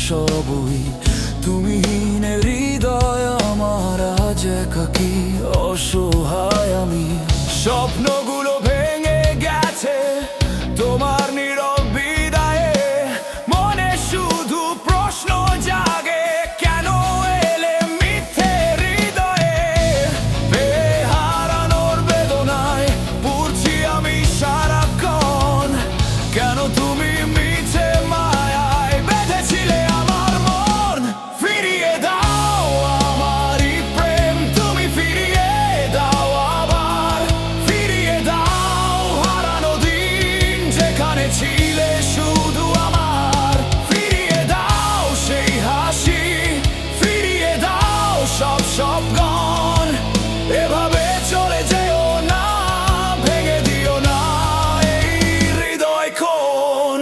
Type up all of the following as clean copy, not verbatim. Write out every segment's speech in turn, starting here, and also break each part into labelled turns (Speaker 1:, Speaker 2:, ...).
Speaker 1: সবই তুমিহীন হৃদয় আমার আজ একাকী অসহায় আমি। স্বপ্নগুলো ভেঙে গেছে তোমার নীরব বিদায়ে, মনে শুধু প্রশ্ন জাগে কেন এলে মিথ্যে হৃদয়ে। হারানোর বেদনায় পুড়ছি আমি সারাক্ষণ, কেন তুমি মিছে মায়ায় বেঁধেছিলে আমার মন। ফিরিয়ে দাও আমারই প্রেম, তুমি ফিরিয়ে দাও আবার, ফিরিয়ে দাও হারানো দিন যেখানে ছিলে শুধু আমার। ফিরিয়ে দাও সেই হাসি, ফিরিয়ে দাও সব স্বপ্ন, এভাবে চলে যেও না, ভেঙে দিও না এই হৃদয় কোণ।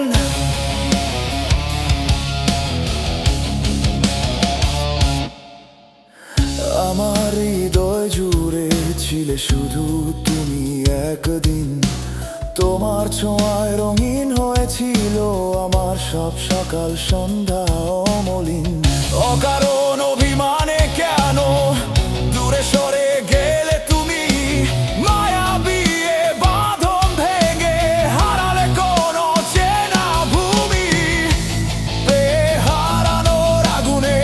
Speaker 1: আমার হৃদয় জুড়ে ছিলে শুধু তুমি একদিন, তোমার ছোঁয়ায় রঙিন হয়েছিল আমার সব সকাল সন্ধ্যা অমলিন। অকারণ অভিমানে কেন দূরে সরে গেলে তুমি, মায়াবী এ বাঁধন ভেঙে হারালে কোন চেনা ভূমি। হারানোর আগুনে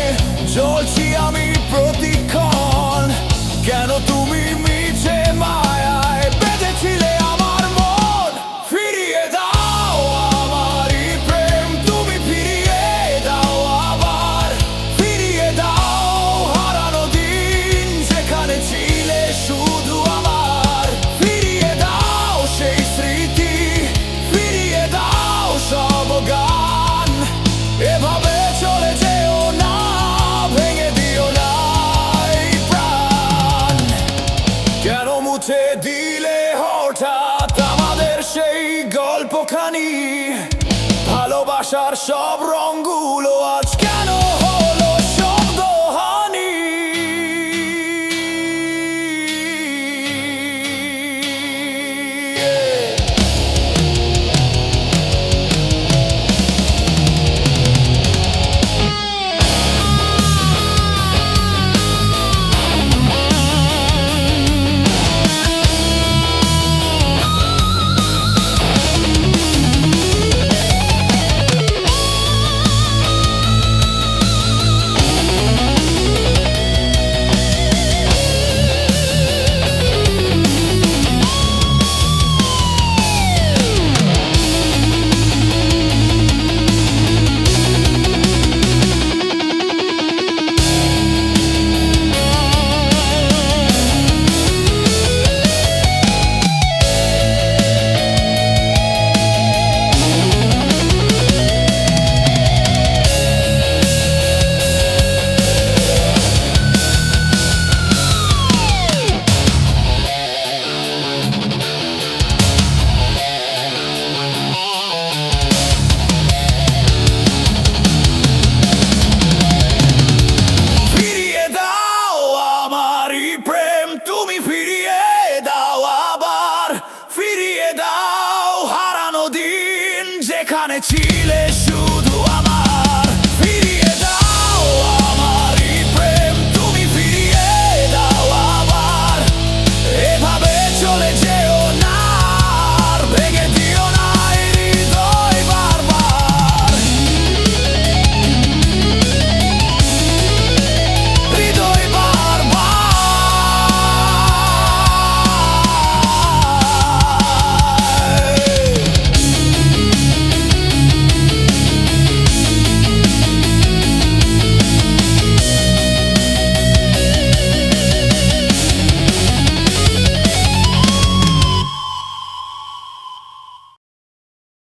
Speaker 1: জ্বলছি আমি প্রতিক্ষণ, কেন তুমি মিছে মায়ায় বেঁধেছিলে আমার মন। ফিরিয়ে দাও আমারই প্রেম, তুমি ফিরিয়ে দাও আবার, ফিরিয়ে দাও হারানো দিন যেখানে ছিলে শুধু আমার। ফিরিয়ে দাও সেই স্মৃতি, ফিরিয়ে দাও সব গান, এভাবে চলে যেও না, ভেঙে দিও না এই প্রাণ। কেন মুছে দিলে হঠাৎ আমাদের সেই গল্পখানি, ভালোবাসার সব রঙগুলো আজ কেন হলো শব্দহানি। ফিরিয়ে দাও আমারই প্রেম, তুমি ফিরিয়ে দাও আবার, ফিরিয়ে দাও হারানো দিন যেখানে ছিলে শুধু আমার।